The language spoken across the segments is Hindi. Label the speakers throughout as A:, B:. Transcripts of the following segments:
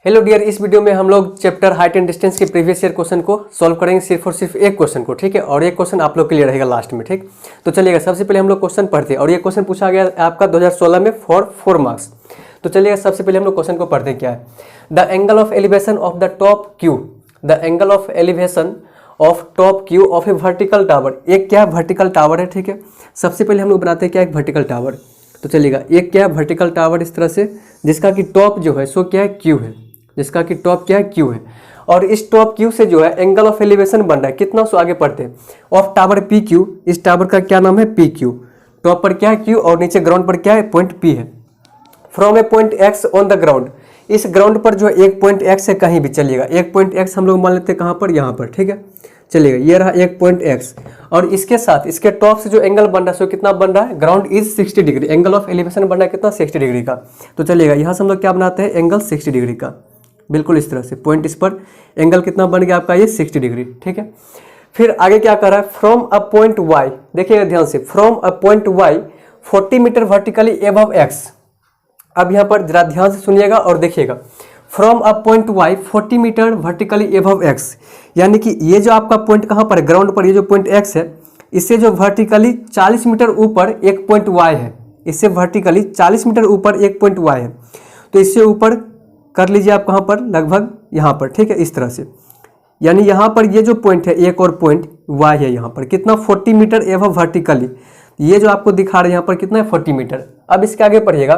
A: हेलो डियर, इस वीडियो में हम लोग चैप्टर हाइट एंड डिस्टेंस के प्रीवियस ईयर क्वेश्चन को सॉल्व करेंगे, सिर्फ और सिर्फ एक क्वेश्चन को, ठीक है। और एक क्वेश्चन आप लोग के लिए रहेगा लास्ट में, ठीक। तो चलिएगा, सबसे पहले हम लोग क्वेश्चन पढ़ते हैं। और ये क्वेश्चन पूछा गया आपका 2016 में फॉर 4 मार्क्स। तो चलिएगा, सबसे पहले हम लोग क्वेश्चन को पढ़ते हैं। क्या है? The angle of elevation of the top Q, the angle of elevation of top Q of A vertical tower. एक क्या है? वर्टिकल टावर है, ठीक है। सबसे पहले हम लोग बनाते हैं क्या, एक वर्टिकल टावर। तो चलिएगा, एक क्या है? वर्टिकल टावर इस तरह से, जिसका कि टॉप जो है सो क्या है? क्यू है। जिसका कि टॉप क्या है? क्यू है। और इस टॉप क्यू से जो है एंगल ऑफ एलिवेशन बन रहा है कितना, सो आगे पढ़ते हैं। ऑफ टावर पी क्यू, इस टावर का क्या नाम है? P Q. टॉप पर क्या है? क्यू, और नीचे ग्राउंड पर क्या है? पॉइंट पी है। From a point x on the ground, इस ग्राउंड पर जो है एक पॉइंट एक्स है, कहीं भी चलिएगा। एक पॉइंट एक्स हम लोग मान लेते हैं कहाँ पर? यहाँ पर, ठीक है। चलिएगा, ये रहा एक पॉइंट एक्स, और इसके साथ इसके टॉप से जो एंगल बन रहा है सो कितना बन रहा है? Ground is 60 degree. Angle of elevation बन रहा है कितना? 60 डिग्री का। तो चलिएगा, यहाँ से हम लोग क्या बनाते हैं? एंगल 60 डिग्री का, बिल्कुल इस तरह से। पॉइंट इस पर एंगल कितना बन गया आपका? ये 60 डिग्री, ठीक है। फिर आगे क्या कर रहा है? फ्रॉम अ पॉइंट वाई, देखिएगा ध्यान से, from a point Y 40 metre vertically above X. अब यहाँ पर जरा ध्यान से सुनिएगा और देखिएगा। From a point Y 40 metre vertically above X, यानी कि ये जो आपका पॉइंट कहाँ पर है? ग्राउंड पर। ये जो पॉइंट एक्स है, इससे जो वर्टिकली 40 मीटर ऊपर एक पॉइंट वाई है। इससे वर्टिकली 40 मीटर ऊपर एक पॉइंट वाई है। तो इससे ऊपर कर लीजिए आप कहाँ पर? लगभग यहाँ पर, ठीक है, इस तरह से। यानी यहाँ पर ये जो पॉइंट है, एक और पॉइंट वाई है यहाँ पर, कितना? 40 मीटर एबव वर्टिकली। ये जो आपको दिखा रहे हैं यहाँ पर कितना है? 40 मीटर। अब इसके आगे पढ़िएगा।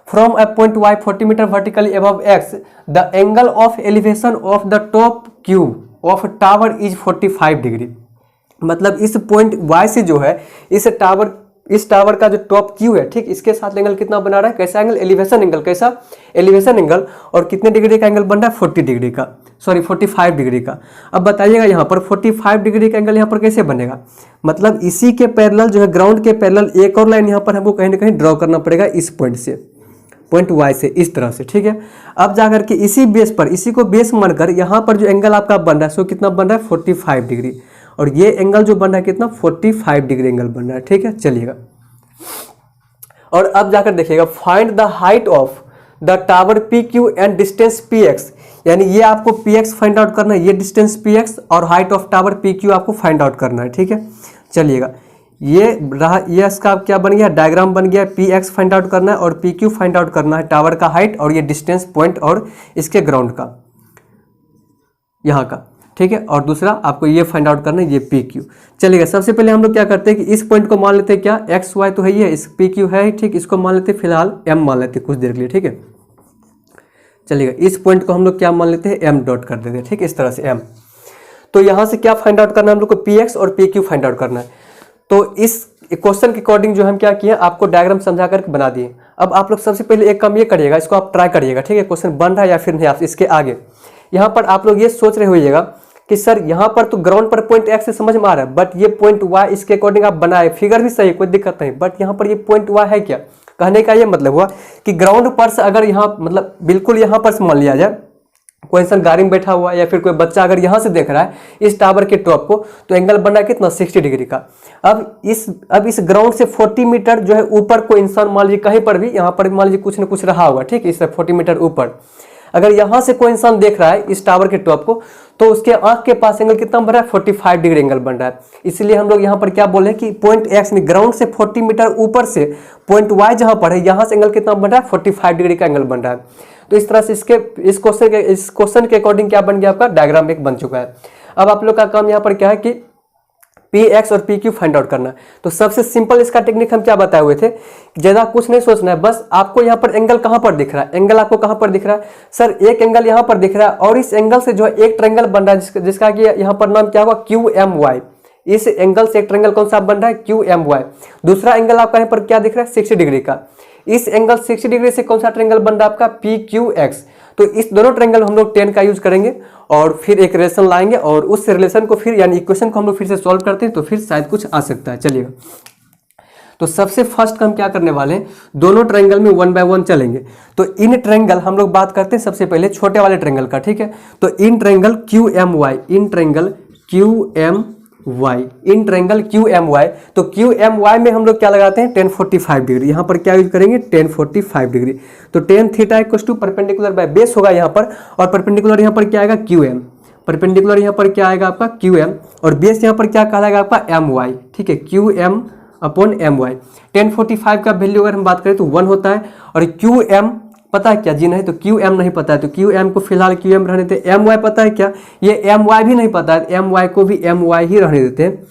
A: From a point Y 40 metre vertically above X, the angle of elevation of the top Q of tower is 45 degree. मतलब इस पॉइंट वाई से जो है इस टावर का जो टॉप क्यू है, ठीक, इसके साथ एंगल कितना बना रहा है? कैसा एंगल? Elevation angle. कैसा? Elevation angle. और कितने डिग्री का एंगल बन रहा है? 40 डिग्री का, सॉरी 45 डिग्री का। अब बताइएगा यहाँ पर 45 डिग्री का एंगल यहाँ पर कैसे बनेगा? मतलब इसी के पैरेलल जो है, ग्राउंड के पैरेलल एक और लाइन यहाँ पर हमको कहीं ना कहीं ड्रॉ करना पड़ेगा, इस पॉइंट से, पॉइंट वाई से, इस तरह से, ठीक है। अब जाकर के इसी बेस पर, इसी को बेस मानकर यहाँ पर जो एंगल आपका बन रहा है सो कितना बन रहा है? 45 डिग्री। और ये एंगल जो बन रहा है कितना? 45 डिग्री एंगल बन रहा है, ठीक है। चलिएगा, और अब जाकर देखिएगा। Find the height of the tower P Q and distance P x, यानी ये आपको पी एक्स फाइंड आउट करना है, ये डिस्टेंस पी एक्स और height of tower P Q आपको फाइंड आउट करना है, ठीक है। चलिएगा, ये रहा, ये इसका क्या बन गया? डायग्राम बन गया। पी एक्स फाइंड आउट करना है और पी क्यू फाइंड आउट करना है, टावर का हाइट और ये डिस्टेंस पॉइंट और इसके ग्राउंड का, यहाँ का, ठीक है। और दूसरा आपको ये फाइंड आउट करना है, ये पी क्यू। चलिएगा, सबसे पहले हम लोग क्या करते हैं कि इस पॉइंट को मान लेते हैं क्या? एक्स वाई तो है ही है, इस पी क्यू है, ठीक, इसको मान लेते हैं फिलहाल एम मान लेते हैं कुछ देर के लिए, ठीक है। चलिएगा, इस पॉइंट को हम लोग क्या मान लेते हैं? एम डॉट कर देते हैं, ठीक, इस तरह से एम। तो यहाँ से क्या फाइंड आउट करना है हम लोग को? पी एक्स और पी क्यू फाइंड आउट करना है। तो इस क्वेश्चन के अकॉर्डिंग जो हम क्या किए, आपको डायग्राम समझा करके बना दिए। अब आप लोग सबसे पहले एक काम ये करिएगा, इसको आप ट्राई करिएगा, ठीक है। क्वेश्चन बन रहा है या फिर नहीं, आप इसके आगे यहाँ पर आप लोग ये सोच रहे होइएगा कि सर यहाँ पर तो ग्राउंड पर पॉइंट एक्स से समझ में आ रहा है, बट ये पॉइंट वाई इसके अकॉर्डिंग आप बनाए, फिगर भी सही, कोई दिक्कत नहीं, बट यहाँ पर ये पॉइंट वाई है क्या? कहने का ये मतलब हुआ कि ग्राउंड पर से अगर यहाँ, मतलब बिल्कुल यहाँ पर से मान लिया जाए, कोई इंसान गाड़ी में बैठा हुआ है या फिर कोई बच्चा अगर यहाँ से देख रहा है इस टावर के टॉप को, तो एंगल बन रहा है कितना? 60 डिग्री का। अब इस ग्राउंड से 40 मीटर जो है ऊपर कोई इंसान मान लीजिए कहीं पर भी, यहाँ पर मान लीजिए कुछ न कुछ रहा हुआ, ठीक है, इससे 40 मीटर ऊपर अगर यहाँ से कोई इंसान देख रहा है इस टावर के टॉप को, तो उसके आंख के पास एंगल कितना बन रहा है? 45 डिग्री एंगल बन रहा है। इसलिए हम लोग यहाँ पर क्या बोले कि पॉइंट एक्स ग्राउंड से 40 मीटर ऊपर से पॉइंट वाई जहाँ पर है, यहाँ से एंगल कितना बन रहा है? 45 डिग्री का एंगल बन रहा है। तो इस तरह से इस क्वेश्चन के अकॉर्डिंग क्या बन गया? आपका डायग्राम एक बन चुका है। अब आप लोग का काम यहाँ पर क्या है कि पी एक्स और पी क्यू फाइंड आउट करना है। तो सबसे सिंपल इसका टेक्निक हम क्या बताए हुए थे, ज्यादा कुछ नहीं सोचना है, बस आपको यहाँ पर एंगल कहाँ पर दिख रहा है? एंगल आपको कहाँ पर दिख रहा है? सर एक एंगल यहाँ पर दिख रहा है, और इस एंगल से जो है एक ट्रायंगल बन रहा है जिसका कि यहाँ पर नाम क्या होगा? Q M Y. इस एंगल से एक ट्रायंगल कौन सा बन रहा है? Q M Y. दूसरा एंगल आपका यहाँ पर क्या दिख रहा है? 60 डिग्री का। इस एंगल 60 डिग्री से कौन सा ट्रायंगल बन रहा है आपका? P Q x. तो इस दोनों ट्रायंगल हम लोग 10 का यूज करेंगे और फिर एक रिलेशन लाएंगे, और उस रिलेशन को फिर यानी इक्वेशन को हम लोग फिर से सॉल्व करते हैं, तो फिर शायद कुछ आ सकता है। चलिएगा, तो सबसे फर्स्ट हम क्या करने वाले हैं, दोनों ट्रायंगल में 1 बाय 1 चलेंगे। तो इन ट्रायंगल हम लोग बात करते हैं सबसे पहले छोटे वाले ट्रायंगल का, ठीक है। तो in triangle Q M Y, in triangle Q M Y, in triangle Q M Y. तो क्यू एम वाई में हम लोग क्या लगाते हैं 1045 डिग्री, यहाँ पर क्या यूज करेंगे 1045 डिग्री। तो tan theta equal to perpendicular by base होगा यहाँ पर, और परपेंडिकुलर यहाँ पर क्या आएगा क्यू एम, परपेंडिकुलर यहाँ पर क्या आएगा आपका क्यू एम, और बेस यहाँ पर क्या कहलाएगा आपका एम वाई, ठीक है, Q M upon M Y. 1045 का वैल्यू अगर हम बात करें तो 1 होता है, और क्यू एम पता है क्या जी, नहीं तो क्यू एम नहीं पता है तो क्यू एम को फिलहाल क्यू एम रहने देते। एम वाई पता है क्या, ये एम वाई भी नहीं पता है, एम वाई को भी एम वाई ही रहने देते हैं।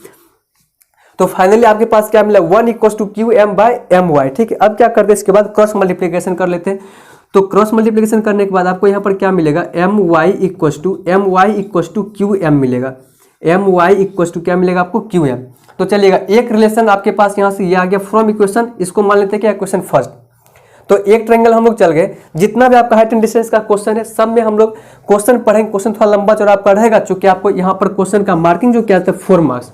A: तो फाइनली आपके पास क्या मिला 1 equal to Q M by M Y, ठीक है। अब क्या करते हैं इसके बाद क्रॉस मल्टीप्लीकेशन कर लेते हैं। तो क्रॉस मल्टीप्लीकेशन करने के बाद आपको यहाँ पर क्या मिलेगा M Y equal to Q M मिलेगा, एम वाई इक्वल टू क्या मिलेगा आपको क्यू एम। तो चलिएगा एक रिलेशन आपके पास यहाँ से ये आ गया फ्रॉम इक्वेशन, इसको मान लेते हैं क्या इक्वेशन फर्स्ट। तो एक ट्रायंगल हम लोग चल गए, जितना भी आपका हाइट एंड डिस्टेंस का क्वेश्चन है सब में हम लोग क्वेश्चन पढ़ेंगे। क्वेश्चन थोड़ा लंबा चौड़ा आपका रहेगा, चूंकि आपको यहाँ पर क्वेश्चन का मार्किंग जो क्या था 4 मार्क्स,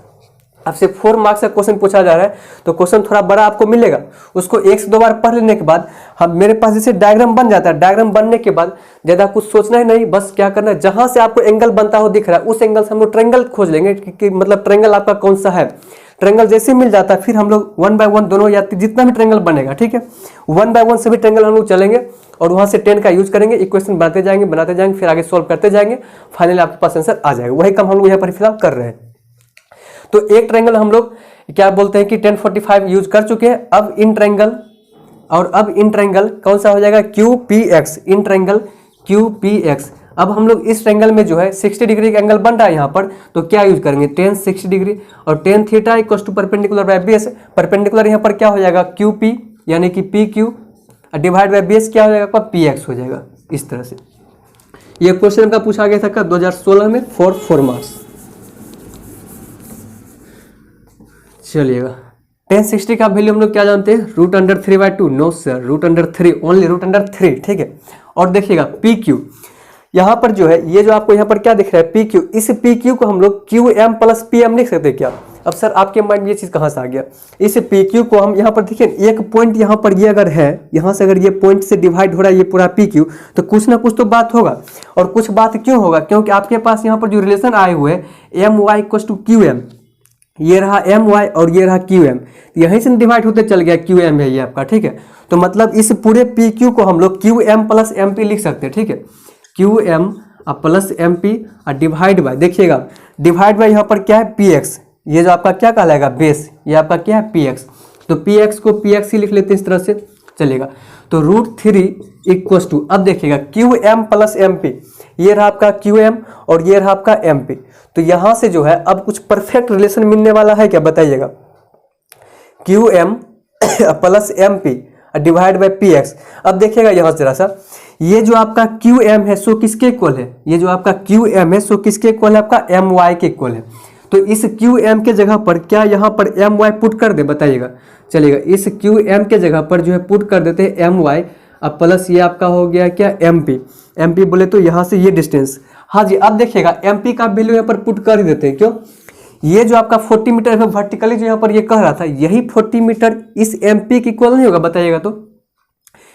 A: आपसे 4 मार्क्स का क्वेश्चन पूछा जा रहा है, तो क्वेश्चन थोड़ा बड़ा आपको मिलेगा। उसको 1 से 2 बार पढ़ लेने के बाद हम मेरे पास जैसे डायग्राम बन जाता है, डायग्राम बनने के बाद ज़्यादा कुछ सोचना ही नहीं, बस क्या करना है जहां से आपको एंगल बनता हो दिख रहा है उस एंगल से हम लोग ट्रायंगल खोज लेंगे कि मतलब ट्रायंगल आपका कौन सा है। ट्रायंगल जैसे मिल जाता है फिर हम लोग 1 बाय 1 दोनों या जितना भी ट्रायंगल बनेगा, ठीक है, 1 बाय 1 सभी ट्रायंगल हम लोग चलेंगे और वहां से 10 का यूज करेंगे, इक्वेशन बनाते जाएंगे फिर आगे सॉल्व करते जाएंगे, फाइनली आपके पास आंसर आ जाएगा। वही काम हम लोग यहाँ पर फिलहाल कर रहे हैं। तो एक ट्रायंगल हम लोग क्या बोलते हैं कि 1045 यूज कर चुके हैं। अब इन ट्रायंगल कौन सा हो जाएगा क्यू पी एक्स, इन ट्रायंगल क्यू पी एक्स। अब हम लोग इस ट्रायंगल में जो है 60 डिग्री का एंगल बन रहा है यहाँ पर, तो क्या यूज करेंगे 10 60 डिग्री और 10 theta equal to perpendicular by base. Perpendicular यहाँ पर क्या हो जाएगा क्यू पी यानी कि P Q divide by base क्या हो जाएगा आपका पी एक्स हो जाएगा। इस तरह से ये क्वेश्चन का पूछा गया था 2016 में 4 मार्क्स। चलिएगा 1060 का वैल्यू हम लोग क्या जानते हैं √3/2, नो सर √3, ओनली √3, ठीक है। और देखिएगा पी क्यू यहाँ पर जो है ये जो आपको यहाँ पर क्या दिख रहा है पी क्यू, इस पी क्यू को हम लोग Q M plus P M लिख सकते हैं क्या। अब सर आपके माइंड में ये चीज़ कहाँ से आ गया, इस पी क्यू को हम यहाँ पर देखिए एक पॉइंट यहाँ पर ये अगर है, यहाँ से अगर ये पॉइंट से डिवाइड हो रहा है ये पूरा पी क्यू, तो कुछ ना कुछ तो बात होगा। और कुछ बात क्यों होगा, क्योंकि आपके पास यहाँ पर जो रिलेशन आए हुए हैं M Y equal to Q M, ये रहा एम वाई और ये रहा क्यू एम, यहीं से डिवाइड होते चल गया क्यू एम है ये आपका, ठीक है। तो मतलब इस पूरे पी क्यू को हम लोग Q M plus M P लिख सकते हैं, ठीक है, Q M plus M P और डिवाइड बाय, देखिएगा डिवाइड बाय यहाँ पर क्या है पी एक्स, ये जो आपका क्या कहलाएगा बेस, ये आपका क्या है पी एक्स। तो पी एक्स को पी एक्स ही लिख लेते हैं इस तरह से चलेगा। तो √3 इक्वल टू, अब देखिएगा Q M plus M P, ये रहा आपका क्यू एम और ये रहा आपका एम पी। तो यहाँ से जो है अब कुछ परफेक्ट रिलेशन मिलने वाला है क्या बताइएगा, Q M plus M P divide by P X. अब देखिएगा यहाँ से जरा सा, ये जो आपका क्यू एम है सो किसके इक्वल है, ये जो आपका क्यू एम है सो किसके इक्वल है आपका एम वाई के इक्वल है। तो इस क्यू एम के जगह पर क्या यहाँ पर एम वाई पुट कर दे बताइएगा, चलेगा इस क्यू एम के जगह पर जो है पुट कर देते हैं एम वाई अब प्लस ये आपका हो गया क्या एम पी बोले तो यहाँ से ये डिस्टेंस, हाँ जी। अब देखिएगा एम पी का वैल्यू यहाँ पर पुट कर ही देते हैं, क्यों, ये जो आपका 40 मीटर है वर्टिकली जो यहाँ पर ये कह रहा था यही 40 मीटर इस एम पी की इक्वल नहीं होगा बताइएगा। तो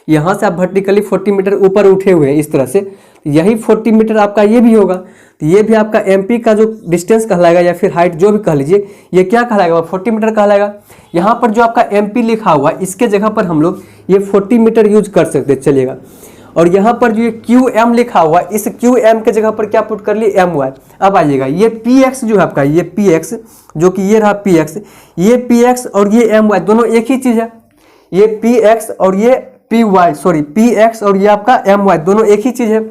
A: यहाँ से आप वर्टिकली 40 मीटर ऊपर उठे हुए हैं इस तरह से, यही 40 मीटर आपका ये भी होगा, तो ये भी आपका एमपी का जो डिस्टेंस कहलाएगा या फिर हाइट जो भी कह लीजिए ये क्या कहलाएगा 40 मीटर कहलाएगा। यहाँ पर जो आपका एमपी लिखा हुआ इसके जगह पर हम लोग ये 40 मीटर यूज कर सकते चलिएगा। और यहाँ पर जो ये क्यू एम लिखा हुआ इस क्यू एम के जगह पर क्या पुट कर लिए एम वाई। अब आइएगा ये पी एक्स जो है आपका, ये पी एक्स जो कि ये रहा पी एक्स, ये पी एक्स और ये एम वाई दोनों एक ही चीज़ है, ये पी एक्स और ये P Y sorry P X और ये आपका एम वाई दोनों एक ही चीज़ है।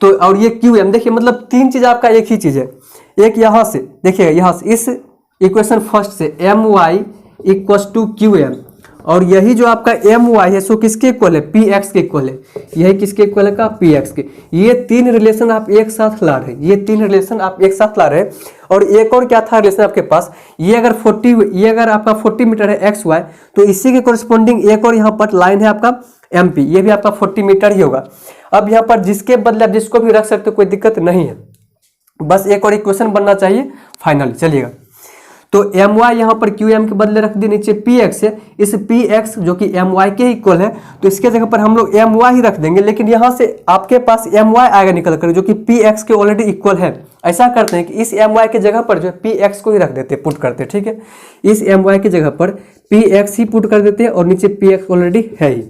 A: तो और ये क्यू एम देखिए मतलब 3 चीज़ आपका एक ही चीज़ है। एक यहाँ से देखिएगा यहाँ से इस इक्वेशन फर्स्ट से M Y equal to Q M, और यही जो आपका एम वाई है सो किसके इक्वल है पी एक्स के इक्वल है, यही किसके इक्वल है का पी एक्स के। ये 3 रिलेशन आप एक साथ ला रहे हैं, ये 3 रिलेशन आप एक साथ ला रहे हैं। और एक और क्या था रिलेशन आपके पास, ये अगर आपका 40 मीटर है एक्स वाई तो इसी के कोरिस्पोंडिंग एक और यहाँ पर लाइन है आपका एम पी, ये भी आपका 40 मीटर ही होगा। अब यहाँ पर जिसके बदले आप जिसको भी रख सकते हो कोई दिक्कत नहीं है, बस एक और इक्वेशन बनना चाहिए फाइनल। चलिएगा तो एम वाई यहाँ पर क्यू एम के बदले रख दिए, नीचे पी एक्स है, इस पी एक्स जो कि एम वाई के इक्वल है, तो इसके जगह पर हम लोग एम वाई ही रख देंगे, लेकिन यहाँ से आपके पास एम वाई आएगा निकल कर जो कि पी एक्स के ऑलरेडी इक्वल है। ऐसा करते हैं कि इस एम वाई की जगह पर जो है पी एक्स को ही रख देते हैं, पुट करते हैं, ठीक है। इस एम वाई की जगह पर पी एक्स ही पुट कर देते हैं और नीचे पी एक्स ऑलरेडी है ही।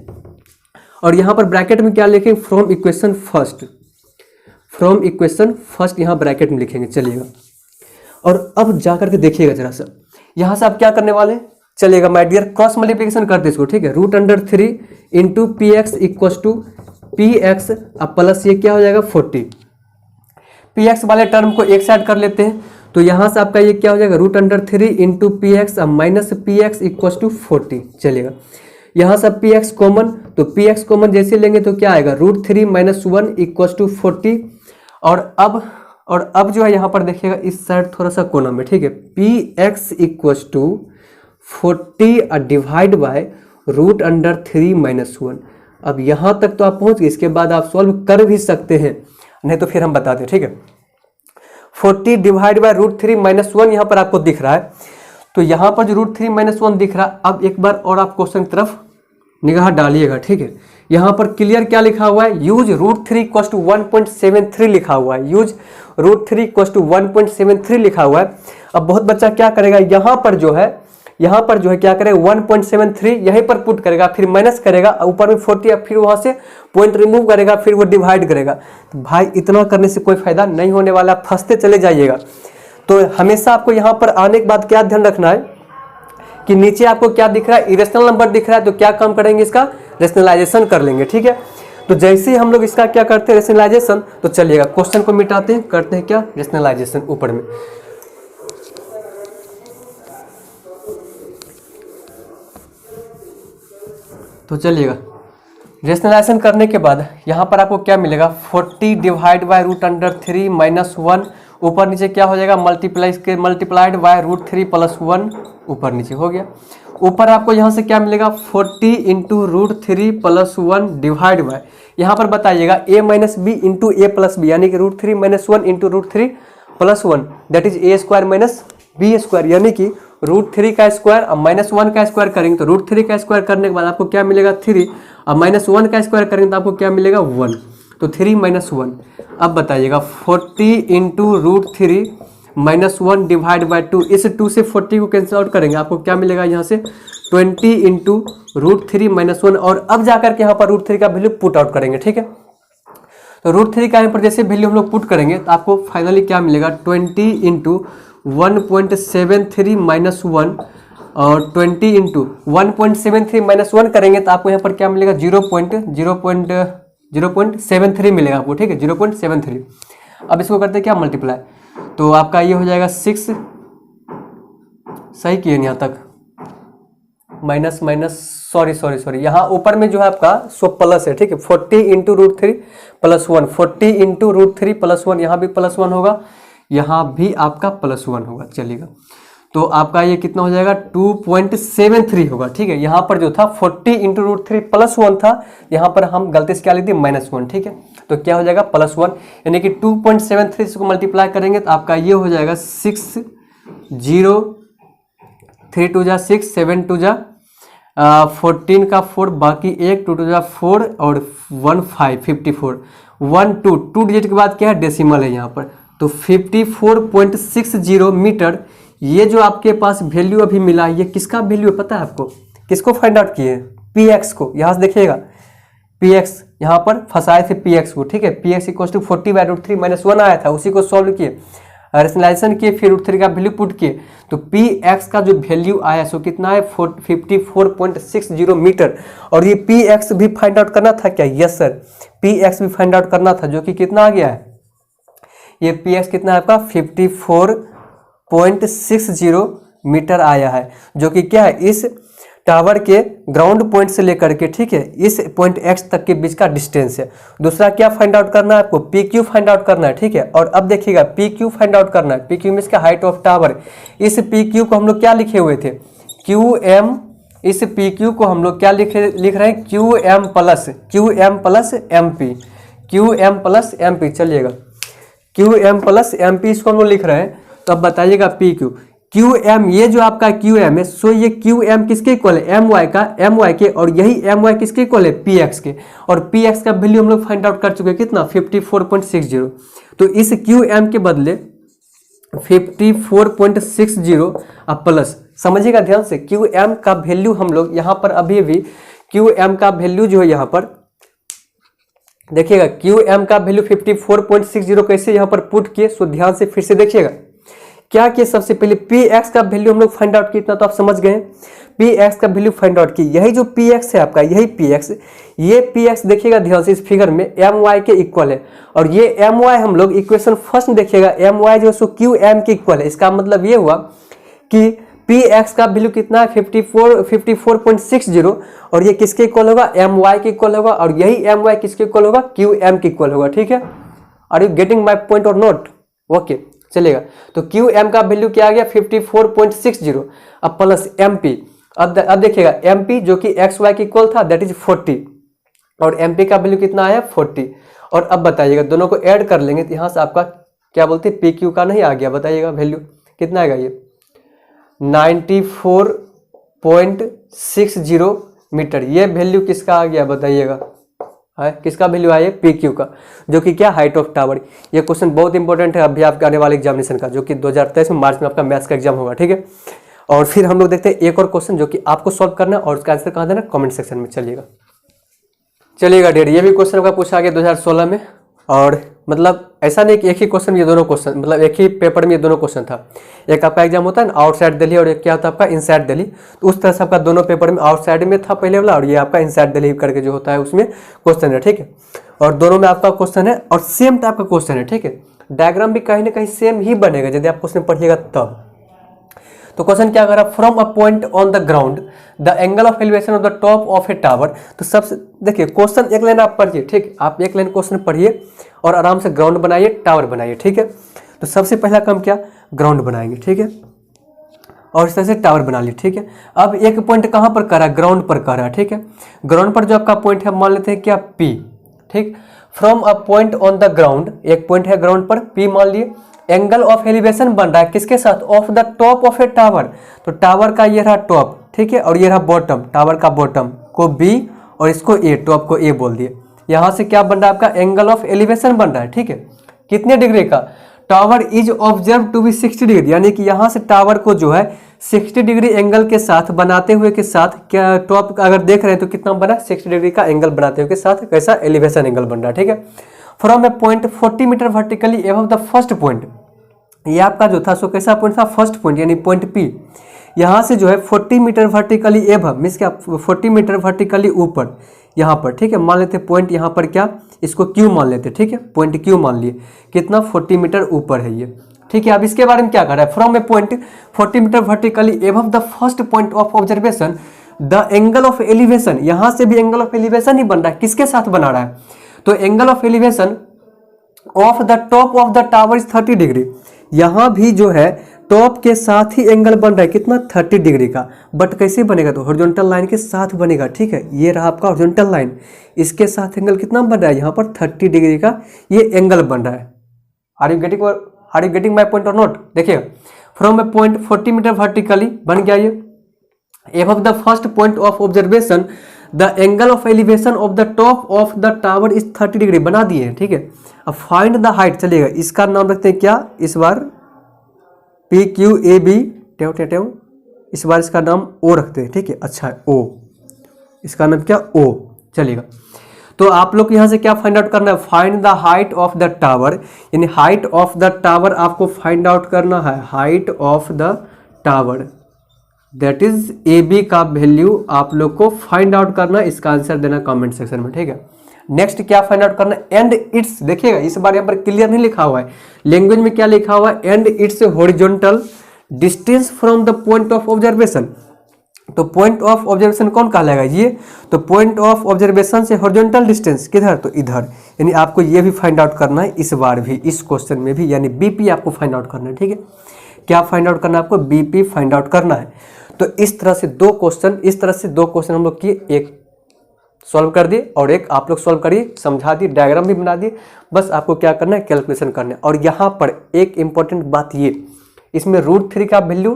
A: और यहाँ पर ब्रैकेट में क्या लिखेंगे, from equation first, from equation first यहाँ ब्रैकेट में लिखेंगे। चलिएगा, और अब जाकर के देखिएगा जरा सा, यहाँ से आप क्या करने वाले हैं, चलिएगा माय डियर, क्रॉस मल्टीप्लिकेशन करते इसको, ठीक है। √3 into P X equal to P X, अब प्लस ये क्या हो जाएगा 40। पी एक्स वाले टर्म को एक साइड कर लेते हैं, तो यहाँ से आपका ये क्या हो जाएगा √3 इंटू पी एक्स, अब minus P X equal to 40। चलिएगा, यहाँ से पी एक्स कॉमन, तो पी एक्स कॉमन जैसे लेंगे तो क्या आएगा √3 - 1 इक्व टू 40। और अब जो है यहाँ पर देखिएगा इस साइड थोड़ा सा कोना में, ठीक है, P X equal to 40 divide by √3 - 1। अब यहाँ तक तो आप पहुँच गए, इसके बाद आप सॉल्व कर भी सकते हैं, नहीं तो फिर हम बताते हैं, ठीक है। 40 डिवाइड बाय √3 - 1 यहाँ पर आपको दिख रहा है, तो यहाँ पर जो √3 - 1 दिख रहा है। अब एक बार और आप क्वेश्चन की तरफ निगाह डालिएगा, ठीक है। यहाँ पर क्लियर क्या लिखा हुआ है, यूज √3 = 1.73 लिखा हुआ है, यूज √3 = 1.73 लिखा हुआ है। अब बहुत बच्चा क्या करेगा, यहाँ पर जो है क्या करेगा 1.73 यहीं पर पुट करेगा, फिर माइनस करेगा, ऊपर में 40, फिर वहाँ से पॉइंट रिमूव करेगा, फिर वो डिवाइड करेगा। तो भाई इतना करने से कोई फायदा नहीं होने वाला, फंसते चले जाइएगा। तो हमेशा आपको यहाँ पर आने के बाद क्या ध्यान रखना है कि नीचे आपको क्या दिख रहा है, इरेशनल नंबर दिख रहा है, तो क्या काम करेंगे, इसका रेशनलाइजेशन कर लेंगे, ठीक है। तो जैसे ही हम लोग इसका क्या करते हैं रेशनलाइजेशन, तो चलिएगा क्वेश्चन को मिटाते हैं, करते हैं क्या रेशनलाइजेशन ऊपर में। तो चलिएगा रेशनलाइजेशन करने के बाद यहाँ पर आपको क्या मिलेगा 40 डिवाइड बाय √3 - 1, ऊपर नीचे क्या हो जाएगा मल्टीप्लाइड बाय √3 + 1, ऊपर नीचे हो गया। ऊपर आपको यहाँ से क्या मिलेगा 40 इंटू √3 + 1 डिवाइड बाय, यहाँ पर बताइएगा a - b into a + b, यानी कि √3 - 1 into √3 + 1 that is a² - b², यानी कि √3 का स्क्वायर अब -1 का स्क्वायर करेंगे तो √3 का स्क्वायर करने के बाद आपको क्या मिलेगा 3, अब -1 का स्क्वायर करेंगे तो आपको क्या मिलेगा 1, तो 3 - 1। अब बताइएगा 40 इंटू √3 - 1 डिवाइड बाय 2, इस 2 से 40 को कैंसिल आउट करेंगे, आपको क्या मिलेगा यहाँ से 20 इंटू √3 - 1। और अब जाकर के यहाँ पर √3 का वैल्यू पुट आउट करेंगे, ठीक है। तो √3 का यहाँ पर जैसे वैल्यू हम लोग पुट करेंगे तो आपको फाइनली क्या मिलेगा 20 इंटू 1.73 - 1, और 20 इंटू 1.73 - 1 करेंगे तो आपको यहाँ पर क्या मिलेगा 0.73 मिलेगा आपको, ठीक है, 0.73। अब इसको करते हैं क्या मल्टीप्लाई, तो आपका ये हो जाएगा 6, सही किए यहाँ तक, माइनस सॉरी यहाँ ऊपर में जो है आपका सो प्लस है, ठीक है। 40 इंटू √3 + 1, 40 इंटू √3 + 1, यहाँ भी +1 होगा, यहाँ भी आपका +1 होगा। चलिएगा, तो आपका ये कितना हो जाएगा 2.73 होगा, ठीक है। यहाँ पर जो था 40 इंटू √3 + 1 था, यहाँ पर हम गलती से क्या लिख दिए -1, ठीक है। तो क्या हो जाएगा +1, यानी कि 2.73 को मल्टीप्लाई करेंगे तो आपका ये हो जाएगा 6, 0, 3 2 जा 6, 7 2 जा 14 का 4, बाकी 1, 2 2 जा 4 और 1 5, 54, 1 2 डिजिट के बाद क्या है डेसिमल है यहाँ पर, तो 54.60 मीटर। ये जो आपके पास वैल्यू अभी मिला ये किसका वैल्यू है पता है आपको, किसको फाइंड आउट किए, पी एक्स को। यहाँ से देखिएगा पी एक्स यहाँ पर फंसाए थे पी एक्स को, ठीक है। पी एक्स इक्वल टू 40/√3 - 1 आया था, उसी को सॉल्व किए, रेशनलाइजेशन किए, फिर √3 का वैल्यू पुट किए, तो पी एक्स का जो वैल्यू आया सो कितना है 54.60 मीटर। और ये पी एक्स भी फाइंड आउट करना था क्या, यस सर, पी एक्स भी फाइंड आउट करना था, जो कि कितना आ गया है, ये पी एक्स कितना है आपका 54.60 मीटर आया है, जो कि क्या है इस टावर के ग्राउंड पॉइंट से लेकर के, ठीक है, इस पॉइंट एक्स तक के बीच का डिस्टेंस है। दूसरा क्या फाइंड आउट करना है आपको, पी क्यू फाइंड आउट करना है, ठीक है। और अब देखिएगा पी क्यू फाइंड आउट करना है, पी क्यू मीन्स का हाइट ऑफ टावर। इस पी क्यू को हम लोग क्या लिखे हुए थे क्यू एम, इस पी क्यू को हम लोग क्या लिख रहे हैं Q M plus M P, Q M plus M P. चलिएगा Q M plus M P इसको हम लोग लिख रहे हैं, तो अब बताइएगा पी क्यू, क्यू एम, ये जो आपका क्यू एम है, सो ये क्यू एम किसके इक्वल है, एम वाई का, एम वाई के, और यही एम वाई किसके इक्वल है, पी एक्स के। और पी एक्स का वैल्यू हम लोग फाइंड आउट कर चुके हैं कितना, 54.60। तो इस क्यू एम के बदले 54.60 अब प्लस, समझिएगा ध्यान से, क्यू एम का वैल्यू हम लोग यहाँ पर अभी भी क्यू एम का वैल्यू जो है यहाँ पर देखिएगा, क्यू एम का वैल्यू 54.60 कैसे यहाँ पर पुट किए, सो ध्यान से फिर से देखिएगा क्या किए। सबसे पहले पी एक्स का वैल्यू हम लोग फाइंड आउट किया, इतना तो आप समझ गए। पी एक्स का वैल्यू फाइंड आउट की, यही जो पी एक्स है आपका, यही पी एक्स, ये पी एक्स देखिएगा ध्यान से इस फिगर में एम वाई के इक्वल है, और ये एम वाई हम लोग इक्वेशन फर्स्ट में देखिएगा एम वाई जो है सो क्यू एम के इक्वल है। इसका मतलब ये हुआ कि पी एक्स का वैल्यू कितना है, 54.60, और ये किसके इक्वल होगा, एम वाई के इक्वल होगा, और यही एम वाई किसके इक्वल होगा, क्यू एम के इक्वल होगा। ठीक है, are you getting my point or not? Okay, चलेगा। तो क्यू एम का वैल्यू क्या आ गया, 54.60, अब प्लस एम पी। अब देखिएगा एम पी जो कि एक्स वाई के इक्वल था, दैट इज 40, और एम पी का वैल्यू कितना आया, 40। और अब बताइएगा दोनों को ऐड कर लेंगे तो यहाँ से आपका क्या बोलते हैं, पी क्यू का नहीं आ गया, बताइएगा वैल्यू कितना आएगा, ये 94.60 मीटर। ये वैल्यू किसका आ गया बताइएगा, है किसका वैल्यू आया, पी क्यू का, जो कि क्या, हाइट ऑफ टावर। ये क्वेश्चन बहुत इंपॉर्टेंट है अभी आपके आने वाले एग्जामिनेशन का, जो कि 2023 में मार्च में आपका मैथ्स का एग्जाम होगा। ठीक है, और फिर हम लोग देखते हैं एक और क्वेश्चन जो कि आपको सॉल्व करना है, और उसका आंसर कहाँ देना, कमेंट सेक्शन में। चलिएगा डेढ़, ये भी क्वेश्चन आपका पूछा गया 2016 में, और मतलब ऐसा नहीं कि एक ही क्वेश्चन, ये दोनों क्वेश्चन, मतलब एक ही पेपर में ये दोनों क्वेश्चन था। एक आपका एग्जाम होता है ना आउटसाइड दिल्ली, और एक क्या होता है आपका इनसाइड दिल्ली, तो उस तरह से आपका दोनों पेपर में आउटसाइड में था पहले वाला, और ये आपका इनसाइड दिल्ली करके जो होता है उसमें क्वेश्चन है। ठीक है, और दोनों में आपका क्वेश्चन है और सेम टाइप का क्वेश्चन है। ठीक है, डायग्राम भी कहीं ना कहीं सेम ही बनेगा यदि आप क्वेश्चन पढ़िएगा तब। तो क्वेश्चन क्या करा, from a point on the ground the angle of elevation of the top of A tower. तो सबसे देखिए क्वेश्चन एक लाइन आप पढ़िए, ठीक, आप एक लाइन क्वेश्चन पढ़िए और आराम से ग्राउंड बनाइए, टावर बनाइए। ठीक है, तो सबसे पहला काम क्या, ग्राउंड बनाएंगे। ठीक है, और इस तरह से टावर बना लिए। ठीक है, अब एक पॉइंट कहाँ पर करा, ग्राउंड पर करा। ठीक है, ग्राउंड पर जो आपका पॉइंट है मान लेते हैं क्या, पी। ठीक, from a point on the ground, एक पॉइंट है ग्राउंड पर, पी मान लिए। एंगल ऑफ एलिवेशन बन रहा है किसके साथ, of the top of A tower. तो टावर का ये रहा टॉप, ठीक है, और ये रहा बॉटम, टावर का बॉटम को बी और इसको ए, टॉप को ए बोल दिए। यहाँ से क्या बन रहा है आपका, एंगल ऑफ एलिवेशन बन रहा है। ठीक है, कितने डिग्री का, tower is observe to be 60 degree, यानी कि यहाँ से टावर को जो है 60 डिग्री एंगल के साथ बनाते हुए के साथ, क्या टॉप अगर देख रहे हैं तो कितना बना, 60 डिग्री का एंगल बनाते हुए के साथ कैसा एलिवेशन एंगल बन रहा है। ठीक है, from a point 40 metre vertically above the first point, ये आपका जो था सो कैसा पॉइंट था, फर्स्ट पॉइंट यानी पॉइंट पी। यहाँ से जो है 40 मीटर वर्टिकली एबव मीन्स क्या, 40 मीटर वर्टिकली ऊपर यहाँ पर। ठीक है, मान लेते पॉइंट यहाँ पर क्या, इसको क्यू मान लेते। ठीक है, पॉइंट क्यू मान लिए, कितना 40 मीटर ऊपर है ये। ठीक है, अब इसके बारे में क्या कर रहा है, from a point 40 metre vertically above the first point of observation the angle of elevation, यहाँ से भी एंगल ऑफ एलिवेशन ही बन रहा है, किसके साथ बना रहा है, तो angle of elevation of the top of the tower is 30 degree. यहाँ भी जो है टॉप के साथ ही एंगल बन रहा है, कितना 30 डिग्री का, बट कैसे बनेगा, तो हॉरिजॉन्टल लाइन के साथ बनेगा। ठीक है, ये रहा आपका हॉरिजॉन्टल लाइन, इसके साथ एंगल कितना बन रहा है, यहाँ पर 30 डिग्री का ये एंगल बन रहा है। Are you getting my point or not? देखिएगा, from a point 40 metre vertically बन गया ये, above the first point of observation the angle of elevation of the top of the tower is 30 degree बना दिए। ठीक है, अब फाइंड द हाइट, चलिएगा इसका नाम रखते हैं क्या, इस बार पी क्यू ए बी टेव टेव, इस बार इसका नाम ओ रखते हैं। ठीक है, अच्छा है ओ, इसका नाम क्या, ओ। चलिएगा, तो आप लोग यहाँ से क्या फाइंड आउट करना है, find the height of the tower, यानी हाइट ऑफ द टावर आपको फाइंड आउट करना है, height of the tower, that is A B का वैल्यू आप लोग को फाइंड आउट करना है, इसका आंसर देना कमेंट सेक्शन में। ठीक है, नेक्स्ट क्या फाइंड आउट करना है, एंड इट्स, देखिएगा इस बार यहाँ पर क्लियर नहीं लिखा हुआ है, लैंग्वेज में क्या लिखा हुआ है, and it's horizontal distance from the point of observation. तो पॉइंट ऑफ ऑब्जर्वेशन कौन कहलाएगा, ये, तो पॉइंट ऑफ ऑब्जर्वेशन से हॉरिजॉन्टल डिस्टेंस किधर, तो इधर, यानी आपको ये भी फाइंड आउट करना है इस बार भी, इस क्वेश्चन में भी, यानी बीपी आपको फाइंड आउट करना है। ठीक है, क्या फाइंड आउट करना है आपको, बीपी फाइंड आउट करना है। तो इस तरह से दो क्वेश्चन हम लोग किए, एक सॉल्व कर दिए और एक आप लोग सॉल्व करिए, समझा दिए, डायग्राम भी बना दिए, बस आपको क्या करना है, कैलकुलेशन करना है। और यहाँ पर एक इंपॉर्टेंट बात ये इसमें √3 का वैल्यू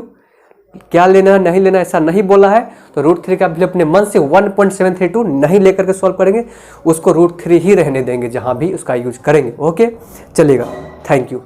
A: क्या लेना है नहीं लेना ऐसा नहीं बोला है, तो √3 का वैल्यू अपने मन से 1.732 नहीं लेकर के सॉल्व करेंगे, उसको √3 ही रहने देंगे जहां भी उसका यूज करेंगे। ओके, चलिएगा, थैंक यू।